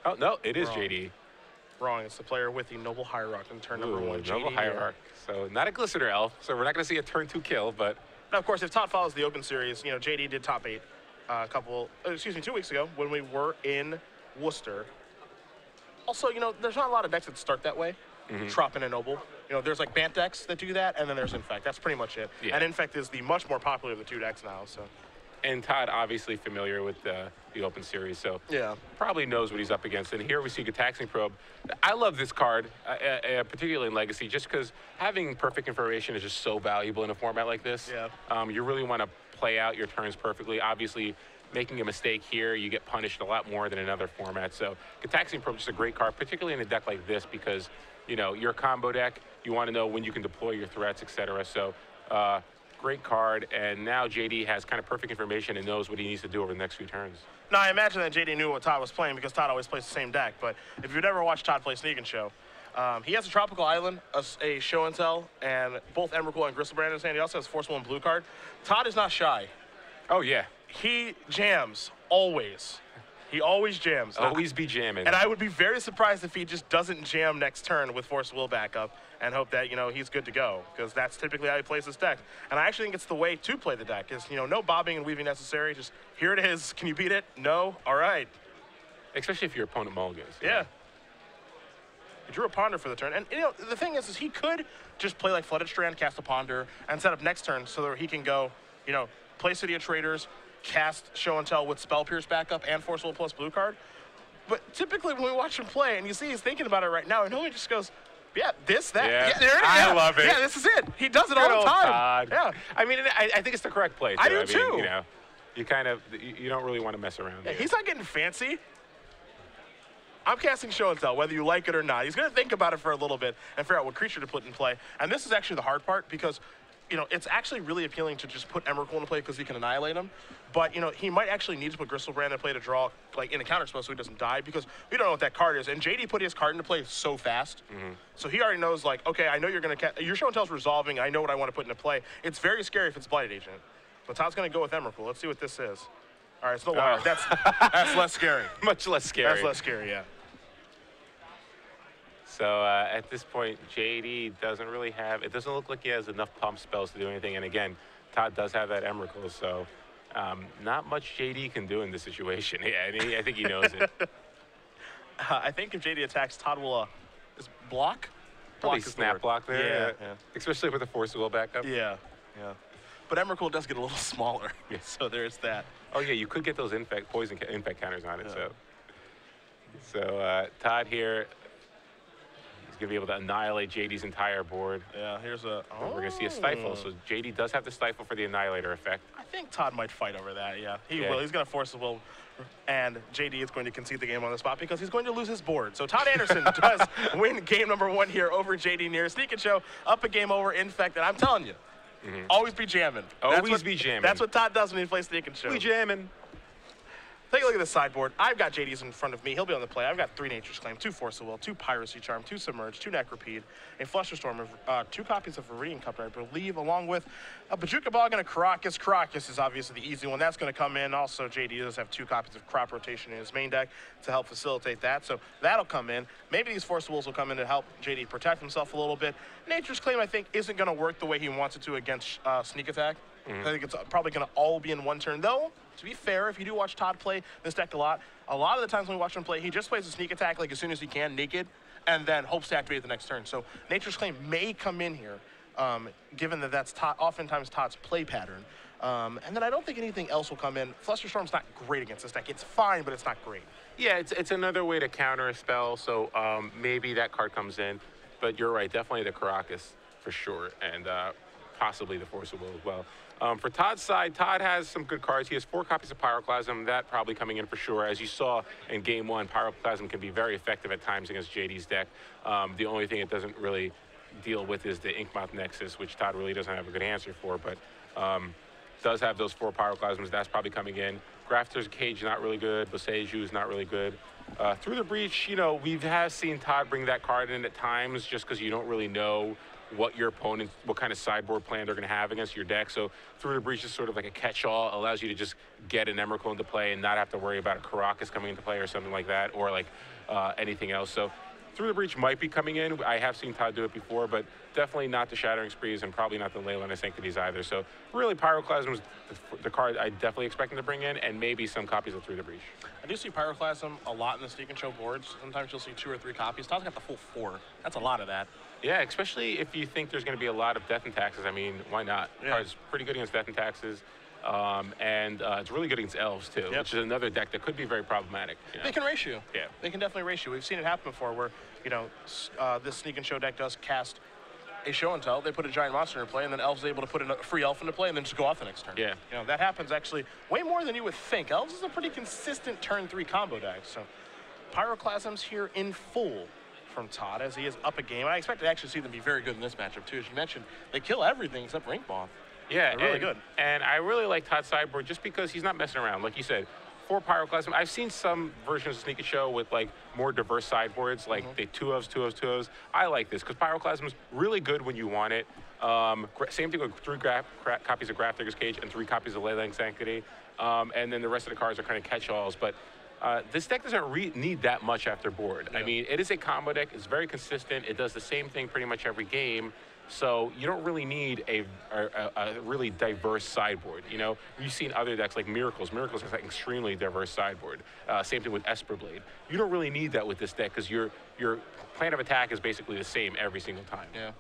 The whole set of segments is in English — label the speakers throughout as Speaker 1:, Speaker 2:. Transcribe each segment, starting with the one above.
Speaker 1: Oh, no, it is
Speaker 2: Wrong.
Speaker 1: JD.
Speaker 2: Wrong. It's the player with the Noble Hierarch in turn number
Speaker 1: Ooh,
Speaker 2: 1.
Speaker 1: Noble
Speaker 2: JD
Speaker 1: Hierarch. So not a Glistener Elf, so we're not going to see a turn 2 kill, but...
Speaker 2: Now, of course, if Todd follows the Open Series, you know, JD did top 8 2 weeks ago when we were in Worcester. Also, you know, there's not a lot of decks that start that way. Trop and a Noble. You know, there's like Bant decks that do that, and then there's Infect. That's pretty much it.
Speaker 1: Yeah.
Speaker 2: And Infect is the much more popular of the 2 decks now, so...
Speaker 1: And Todd obviously familiar with the Open Series, so
Speaker 2: yeah,
Speaker 1: probably knows what he's up against. And here we see Gataxing Probe. I love this card, particularly in Legacy, just because having perfect information is just so valuable in a format like this.
Speaker 2: Yeah.
Speaker 1: You really want to play out your turns perfectly. Obviously, making a mistake here, you get punished a lot more than in other formats. So Gataxing Probe is just a great card, particularly in a deck like this, because you know you're a combo deck. You want to know when you can deploy your threats, etc. So. Great card, and now JD has kind of perfect information and knows what he needs to do over the next few turns.
Speaker 2: Now, I imagine that JD knew what Todd was playing because Todd always plays the same deck, but if you've ever watched Todd play Sneak and Show, he has a Tropical Island, a Show and Tell, and both Emrakul and Gristlebrand in his hand. He also has Forcible and Blue card. Todd is not shy.
Speaker 1: Oh, yeah.
Speaker 2: He jams, always. He always jams.
Speaker 1: Always be jamming.
Speaker 2: And I would be very surprised if he just doesn't jam next turn with Force Will backup and hope that, you know, he's good to go, because that's typically how he plays his deck. And I actually think it's the way to play the deck is, you know, no bobbing and weaving necessary. Just here it is. Can you beat it? No? All right.
Speaker 1: Especially if your opponent mulligans.
Speaker 2: Yeah. He drew a Ponder for the turn. And, you know, the thing is he could just play like Flooded Strand, cast a Ponder, and set up next turn so that he can go, you know, play City of Traders, cast Show and Tell with Spell Pierce backup and Force Will plus Blue card. But typically when we watch him play, and you see he's thinking about it right now, and he just goes, yeah, this, that.
Speaker 1: Yeah,
Speaker 2: there it is.
Speaker 1: I love it.
Speaker 2: Yeah, this is it. He does it all the time.
Speaker 1: Todd.
Speaker 2: Yeah.
Speaker 1: I mean, I think it's the correct play, too.
Speaker 2: I do,
Speaker 1: mean,
Speaker 2: too.
Speaker 1: You know, you kind of, you don't really want to mess around.
Speaker 2: Yeah, he's not getting fancy. I'm casting Show and Tell, whether you like it or not. He's going to think about it for a little bit and figure out what creature to put in play. And this is actually the hard part because, you know, it's actually really appealing to just put Emrakul into play because he can annihilate him. But, you know, he might actually need to put Gristlebrand in play to draw, like, in a counter spell so he doesn't die because we don't know what that card is. And JD put his card into play so fast. So he already knows, like, okay, I know you're going to your Show and Tell's resolving. I know what I want to put into play. It's very scary if it's Blighted Agent. But Todd's going to go with Emrakul. Let's see what this is. All right, it's no wire. That's less scary.
Speaker 1: Much less scary.
Speaker 2: That's less scary, yeah.
Speaker 1: So at this point, JD doesn't really have, it doesn't look like he has enough pump spells to do anything. And again, Todd does have that Emrakul, so not much JD can do in this situation. Yeah, I think he knows it.
Speaker 2: I think if JD attacks, Todd will just block.
Speaker 1: Probably snap block there.
Speaker 2: Yeah.
Speaker 1: Especially with the Force Will backup.
Speaker 2: Yeah. But Emrakul does get a little smaller, so there's that.
Speaker 1: Oh yeah, you could get those poison infect counters on it. Yeah. So Todd here. He's going to be able to annihilate JD's entire board.
Speaker 2: Yeah, here's a...
Speaker 1: We're going to see a Stifle, so JD does have the Stifle for the Annihilator effect.
Speaker 2: I think Todd might fight over that, yeah. He will. He's going to force his will, and JD is going to concede the game on the spot because he's going to lose his board. So Todd Anderson does win game number 1 here over JD near Sneak and Show, up a game over Infect, and I'm telling you, always be jamming.
Speaker 1: Always be jamming.
Speaker 2: That's what Todd does when he plays Sneak and Show.
Speaker 1: Be jamming.
Speaker 2: Take a look at the sideboard. I've got JD's in front of me. He'll be on the play. I've got 3 Nature's Claim, 2 Force of Will, 2 Piracy Charm, 2 Submerge, 2 Necropede, a Flusterstorm, 2 copies of Viridian Cupter, I believe, along with a Bajuka Bog and a Caracas. Caracas is obviously the easy one. That's going to come in. Also, JD does have 2 copies of Crop Rotation in his main deck to help facilitate that. So that'll come in. Maybe these Force of Wills will come in to help JD protect himself a little bit. Nature's Claim, I think, isn't going to work the way he wants it to against Sneak Attack. I think it's probably going to all be in one turn, though. To be fair, if you do watch Todd play this deck a lot of the times when we watch him play, he just plays a Sneak Attack like as soon as he can, naked, and then hopes to activate the next turn. So Nature's Claim may come in here, given that that's oftentimes Todd's play pattern. And then I don't think anything else will come in. Flusterstorm's not great against this deck. It's fine, but it's not great. Yeah,
Speaker 1: it's another way to counter a spell, so maybe that card comes in. But you're right, definitely the Caracas for sure, and possibly the Force of Will as well. For Todd's side, Todd has some good cards. He has 4 copies of Pyroclasm. That probably coming in for sure. As you saw in Game 1, Pyroclasm can be very effective at times against JD's deck. The only thing it doesn't really deal with is the Inkmoth Nexus, which Todd really doesn't have a good answer for, but does have those 4 Pyroclasms. That's probably coming in. Grafter's Cage, not really good. Boseiju is not really good. Through the Breach, you know, we have seen Todd bring that card in at times just because you don't really know what your opponent, what kind of sideboard plan they're going to have against your deck. So Through the Breach is sort of like a catch-all, allows you to just get an Emrakul into play and not have to worry about a Caracas coming into play or something like that, or like anything else. So Through the Breach might be coming in. I have seen Todd do it before, but definitely not the Shattering Sprees and probably not the Leyline of Sanctities either. So really, Pyroclasm is the card I definitely expect him to bring in, and maybe some copies of Through the Breach.
Speaker 2: I do see Pyroclasm a lot in the Sneak and Show boards. Sometimes you'll see 2 or 3 copies. Todd's got the full 4. That's a lot of that.
Speaker 1: Yeah, especially if you think there's going to be a lot of Death and Taxes. I mean, why not?
Speaker 2: Yeah.
Speaker 1: Card's pretty good against Death and Taxes. And it's really good against Elves, too, which is another deck that could be very problematic. You know?
Speaker 2: They can race you.
Speaker 1: Yeah.
Speaker 2: They can definitely race you. We've seen it happen before where, you know, this Sneak and Show deck does cast a Show and Tell. They put a giant monster into play, and then Elves is able to put a free Elf into play and then just go off the next turn.
Speaker 1: Yeah.
Speaker 2: You know, that happens actually way more than you would think. Elves is a pretty consistent turn 3 combo deck. So Pyroclasm's here in full from Todd as he is up a game. I expect to actually see them be very good in this matchup, too. As you mentioned, they kill everything except Rinkmoth.
Speaker 1: Yeah,
Speaker 2: they're really good.
Speaker 1: And I really like Todd's sideboard just because he's not messing around. Like you said, 4 Pyroclasm. I've seen some versions of Sneak and Show with like more diverse sideboards, like they 2-ofs, 2-ofs, 2-ofs. I like this because Pyroclasm is really good when you want it. Same thing with 3 copies of Grafdigger's Cage and 3 copies of Leyline Sanctity. And then the rest of the cards are kind of catch-alls. But this deck doesn't need that much after board. Yeah. I mean, it is a combo deck. It's very consistent. It does the same thing pretty much every game. So you don't really need a really diverse sideboard. You know, you've seen other decks like Miracles. Miracles has an extremely diverse sideboard. Same thing with Esper Blade. You don't really need that with this deck because your plan of attack is basically the same every single time.
Speaker 2: Yeah.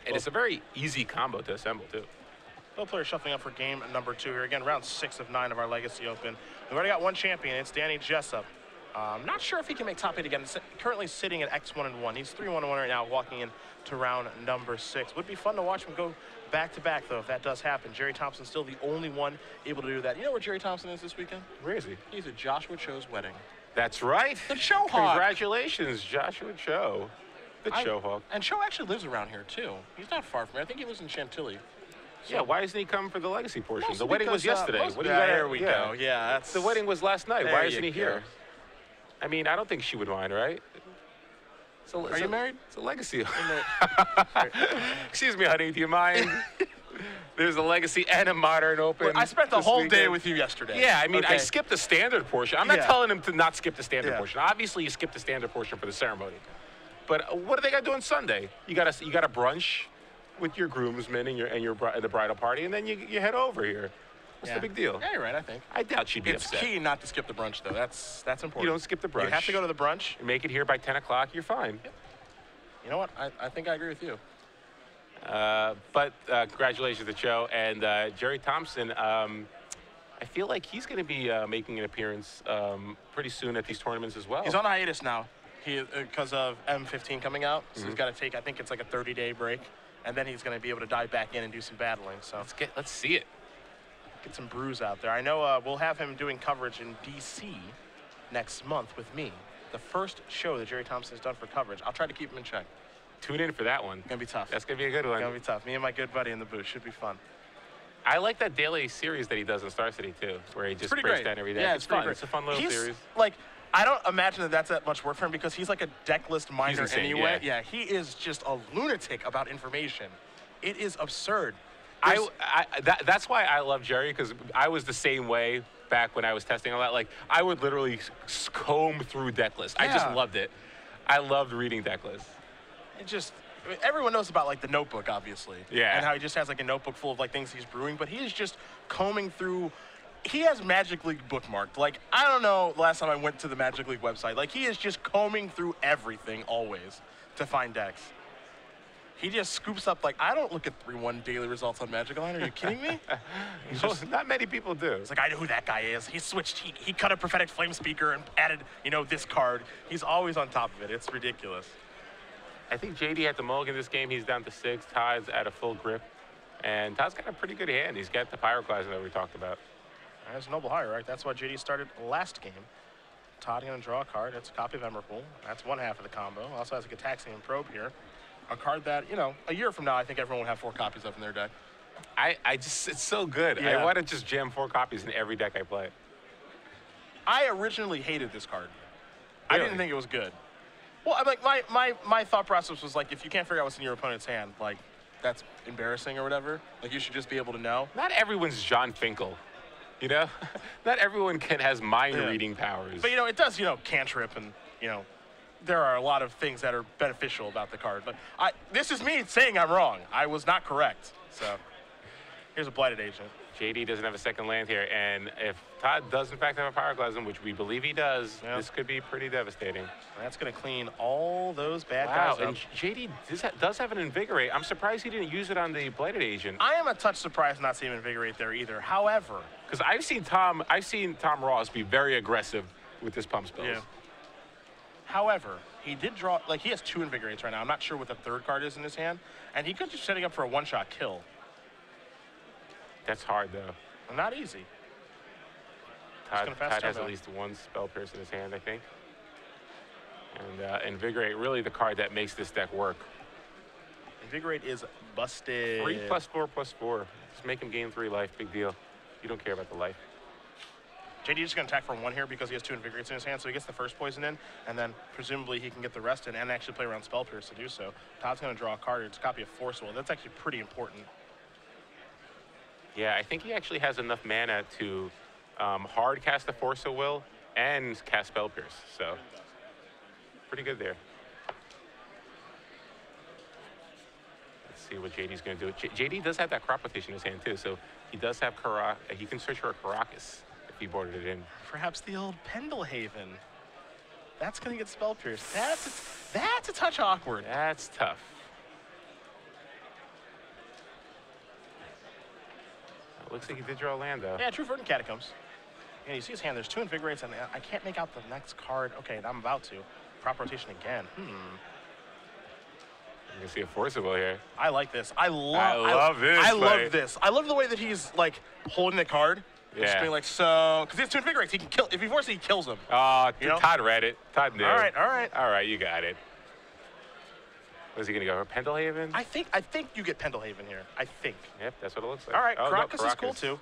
Speaker 1: And it's a very easy combo to assemble too.
Speaker 2: Both players shuffling up for game number 2 here. Again, round 6 of 9 of our Legacy Open. We've already got one champion. It's Danny Jessup. Not sure if he can make top 8 again. Currently sitting at X1-1. He's 3-1-1 right now, walking into round number 6. Would be fun to watch him go back-to-back, though, if that does happen. Jerry Thompson's still the only one able to do that. You know where Jerry Thompson is this weekend?
Speaker 1: Where is he?
Speaker 2: He's at Joshua Cho's wedding.
Speaker 1: That's right.
Speaker 2: The Cho Hawk.
Speaker 1: Congratulations, Joshua Cho. The Cho Hawk.
Speaker 2: And Cho actually lives around here, too. He's not far from here. I think he lives in Chantilly. So,
Speaker 1: yeah, why isn't he coming for the Legacy portion? The wedding was yesterday. What do you
Speaker 2: there we go. Yeah, that's...
Speaker 1: The wedding was last night. Why isn't he here?
Speaker 2: Go.
Speaker 1: I mean, I don't think she would mind, right?
Speaker 2: Are you married?
Speaker 1: It's a Legacy. Excuse me, honey, do you mind? There's a Legacy and a Modern Open.
Speaker 2: Well, I spent the whole day with you yesterday.
Speaker 1: Yeah, I mean, I skipped the standard portion. I'm not telling him to not skip the standard
Speaker 2: Yeah.
Speaker 1: portion. Obviously, you skip the standard portion for the ceremony. But what do they got to do on Sunday? You got a brunch with your groomsmen and the bridal party, and then you head over here. What's the big deal?
Speaker 2: Yeah, you're right, I think.
Speaker 1: I doubt she'd be
Speaker 2: It's
Speaker 1: upset.
Speaker 2: key not to skip the brunch, though. That's important.
Speaker 1: You don't skip the brunch.
Speaker 2: You have to go to the brunch.
Speaker 1: You make it here by 10 o'clock, you're fine.
Speaker 2: Yep. You know what? I think I agree with you.
Speaker 1: But congratulations to Cho. And Jerry Thompson, I feel like he's going to be making an appearance pretty soon at these tournaments as well.
Speaker 2: He's on hiatus now because of M15 coming out. So he's got to take, I think it's like a 30-day break. And then he's going to be able to dive back in and do some battling. So
Speaker 1: let's see it.
Speaker 2: Get some brews out there. I know we'll have him doing coverage in D.C. next month with me. The first show that Jerry Thompson has done for coverage. I'll try to keep him in check.
Speaker 1: Tune in for that one.
Speaker 2: It's going to be tough.
Speaker 1: That's going to be a good one.
Speaker 2: It's going to be tough. Me and my good buddy in the booth. Should be fun.
Speaker 1: I like that daily series that he does in Star City, too, where he just breaks down every day.
Speaker 2: Yeah,
Speaker 1: it's fun. It's a fun little series.
Speaker 2: Like, I don't imagine that that's that much work for him because he's like a deck list miner anyway.
Speaker 1: Yeah,
Speaker 2: he is just a lunatic about information. It is absurd.
Speaker 1: That's why I love Jerry, because I was the same way back when I was testing all that. Like, I would literally comb through deck lists. I just loved it. I loved reading deck lists.
Speaker 2: Everyone knows about, like, the notebook, obviously.
Speaker 1: Yeah.
Speaker 2: And how he just has, like, a notebook full of, like, things he's brewing. But he is just combing through. He has Magic League bookmarked. Like, I don't know the last time I went to the Magic League website. Like, he is just combing through everything always to find decks. He just scoops up, like, I don't look at 3-1 daily results on Magic Line. Are you kidding me?
Speaker 1: Not many people do.
Speaker 2: It's like, I know who that guy is. He switched, he cut a Prophetic Flame Speaker and added, this card. He's always on top of it. It's ridiculous.
Speaker 1: I think JD had the mulligan this game. He's down to 6. Todd's at a full grip. And Todd's got a pretty good hand. He's got the Pyroclasm that we talked about.
Speaker 2: There's Noble Hierarch. That's why JD started last game. Todd going to draw a card. It's a copy of Emrakul. That's one half of the combo. Also has a Gataxian Probe here. A card that, a year from now, I think everyone will have 4 copies of in their deck.
Speaker 1: It's so good.
Speaker 2: Yeah.
Speaker 1: I want to just jam 4 copies in every deck I play.
Speaker 2: I originally hated this card. Really? I didn't think it was good. Well, I'm like my thought process was like, if you can't figure out what's in your opponent's hand, like that's embarrassing or whatever. Like you should just be able to know.
Speaker 1: Not everyone's John Finkel, you know. Not everyone has mind reading powers.
Speaker 2: But it does cantrip and there are a lot of things that are beneficial about the card. But this is me saying I'm wrong. I was not correct. So here's a Blighted Agent.
Speaker 1: JD doesn't have a second land here, and if Todd does in fact have a Pyroclasm, which we believe he does, this could be pretty devastating.
Speaker 2: That's going to clean all those bad guys up.
Speaker 1: And JD does have an Invigorate. I'm surprised he didn't use it on the Blighted Agent.
Speaker 2: I am a touch surprised not seeing Invigorate there either. However,
Speaker 1: because I've seen Tom Ross be very aggressive with his pump spells.
Speaker 2: Yeah. However, he did draw, like he has 2 Invigorates right now. I'm not sure what the 3rd card is in his hand, and he could just setting up for a one-shot kill.
Speaker 1: That's hard, though.
Speaker 2: Not easy.
Speaker 1: Todd has at least 1 Spell Pierce in his hand, I think. And Invigorate, really the card that makes this deck work.
Speaker 2: Invigorate is busted.
Speaker 1: 3+4/+4. Just make him gain 3 life. Big deal. You don't care about the life.
Speaker 2: JD is going to attack for 1 here because he has 2 Invigorates in his hand, so he gets the first poison in, and then presumably he can get the rest in and actually play around Spell Pierce to do so. Todd's going to draw a card. It's a copy of Force Will. That's actually pretty important.
Speaker 1: Yeah, I think he actually has enough mana to hard cast the Force of Will and cast Spell Pierce. So, pretty good there. Let's see what JD's going to do. JD does have that Crop Rotation in his hand, too. So, he does have he can search for a Caracas if he boarded it in.
Speaker 2: Perhaps the old Pendelhaven. That's going to get Spell Pierce. That's a touch awkward.
Speaker 1: That's tough. Looks like he did draw a land, though.
Speaker 2: Yeah, True Verdant Catacombs. And you see his hand, there's 2 Invigorates, and I can't make out the next card. Okay, I'm about to. Crop Rotation again.
Speaker 1: You can see a Forcible here.
Speaker 2: I like this. I love
Speaker 1: this.
Speaker 2: I love this. I love the way that he's, like, holding the card.
Speaker 1: Yeah.
Speaker 2: Just being like, so, because he has 2 Invigorates, he can kill. If he forces it, he kills him.
Speaker 1: Oh, Todd read it. Todd knew.
Speaker 2: All right.
Speaker 1: All right, you got it. Was he going to go for Pendelhaven?
Speaker 2: I think you get Pendelhaven here. I think.
Speaker 1: Yep, that's what it looks like.
Speaker 2: All right,
Speaker 1: oh,
Speaker 2: Caracas
Speaker 1: no,
Speaker 2: is cool too.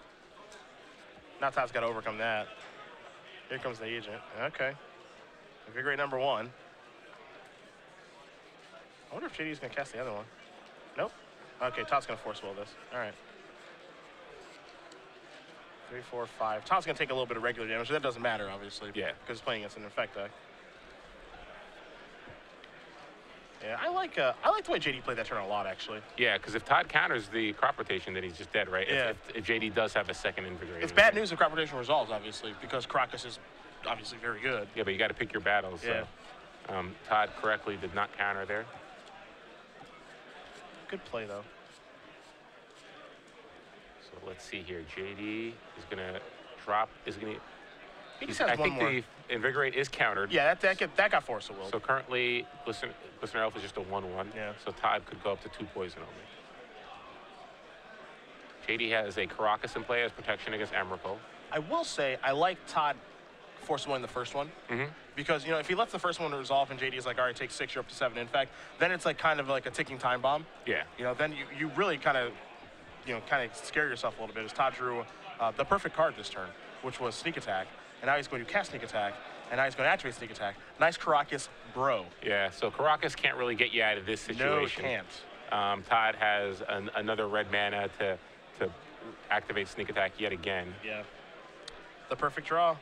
Speaker 2: Now Todd's got to overcome that. Here comes the agent. Okay. Invigorate number 1. I wonder if JD's going to cast the other one. Nope. Okay, Todd's going to Force Will this. All right. 3, 4, 5. Todd's going to take a little bit of regular damage. That doesn't matter, obviously.
Speaker 1: Yeah.
Speaker 2: Because he's playing against an Infect deck. Yeah, I like the way JD played that turn a lot, actually.
Speaker 1: Yeah, because if Todd counters the Crop Rotation, then he's just dead, right?
Speaker 2: Yeah.
Speaker 1: If JD does have a second Invigorate.
Speaker 2: It's bad news if Crop Rotation resolves, obviously, because Caracas is obviously very good.
Speaker 1: Yeah, but you got to pick your battles.
Speaker 2: Yeah.
Speaker 1: So, Todd correctly did not counter there.
Speaker 2: Good play, though.
Speaker 1: So let's see here. JD is going to drop.
Speaker 2: He just has one more.
Speaker 1: I think the Invigorate is countered.
Speaker 2: Yeah, that got Force of Will.
Speaker 1: So currently, Glistener Elf is just a 1/1.
Speaker 2: Yeah.
Speaker 1: So Todd could go up to 2 poison only. JD has a Caracas in play as protection against Emrakul.
Speaker 2: I will say, I like Todd Force Will in the first one. Because, if he lets the first one resolve and JD is like, all right, take 6, you're up to 7. In fact, then it's like kind of like a ticking time bomb.
Speaker 1: Yeah.
Speaker 2: Then you really kind of scare yourself a little bit as Todd drew the perfect card this turn, which was Sneak Attack. And now he's going to cast Sneak Attack, and now he's going to activate Sneak Attack. Nice Caracas, bro.
Speaker 1: Yeah, so Caracas can't really get you out of this situation.
Speaker 2: No, it can't.
Speaker 1: Todd has another red mana to activate Sneak Attack yet again.
Speaker 2: Yeah. The perfect draw.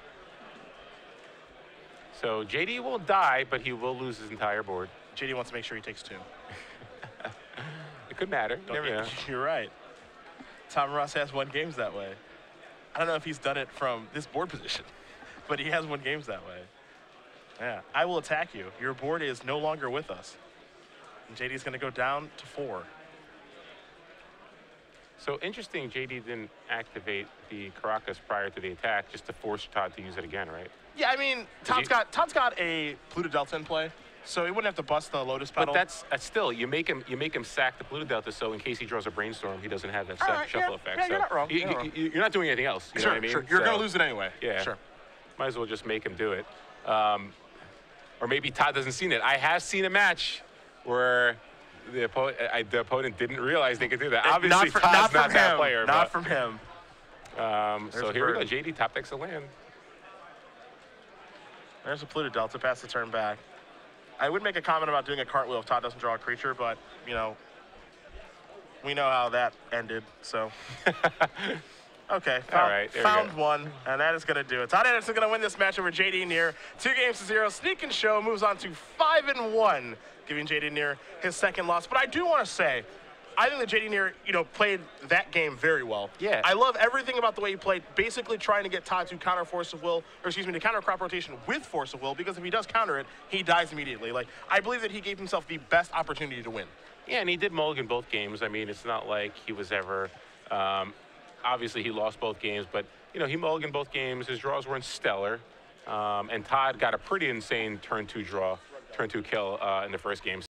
Speaker 1: So JD will die, but he will lose his entire board.
Speaker 2: JD wants to make sure he takes 2.
Speaker 1: It could matter.
Speaker 2: You're right. Tom Ross has won games that way. I don't know if he's done it from this board position, but he has won games that way. Yeah. I will attack you. Your board is no longer with us. And JD's going to go down to 4.
Speaker 1: So interesting, JD didn't activate the Caracas prior to the attack just to force Todd to use it again, right?
Speaker 2: Yeah, I mean, Todd's got a Pluto Delta in play, so he wouldn't have to bust the Lotus Petal.
Speaker 1: But that's still, you make him sack the Pluto Delta, so in case he draws a Brainstorm, he doesn't have that shuffle effect.
Speaker 2: Yeah,
Speaker 1: so
Speaker 2: you're not wrong.
Speaker 1: You're not doing anything else. You know what I mean?
Speaker 2: Sure. You're going to lose it anyway.
Speaker 1: Yeah.
Speaker 2: Sure.
Speaker 1: Might as well just make him do it. Or maybe Todd doesn't see it. I have seen a match where the opponent didn't realize they could do that. Obviously, Todd's not that player.
Speaker 2: Not from him.
Speaker 1: So here we go. JD top decks a land.
Speaker 2: There's a Pluto Delta. Pass the turn back. I would make a comment about doing a cartwheel if Todd doesn't draw a creature, but, you know, we know how that ended, so. Okay, found one, and that is going to do it. Todd Anderson going to win this match over JD Neer. 2-0. Sneak and Show moves on to 5-1, giving JD Neer his second loss. But I do want to say, I think that JD Neer, you know, played that game very well.
Speaker 1: Yeah.
Speaker 2: I love everything about the way he played, basically trying to get Todd to counter Force of Will, or excuse me, to counter crop rotation with Force of Will, because if he does counter it, he dies immediately. Like, I believe that he gave himself the best opportunity to win.
Speaker 1: Yeah, and he did mulligan both games. I mean, it's not like he was ever, obviously he lost both games, but, you know, he mulliganed both games. His draws weren't stellar. And Todd got a pretty insane turn 2 draw, turn 2 kill in the first game.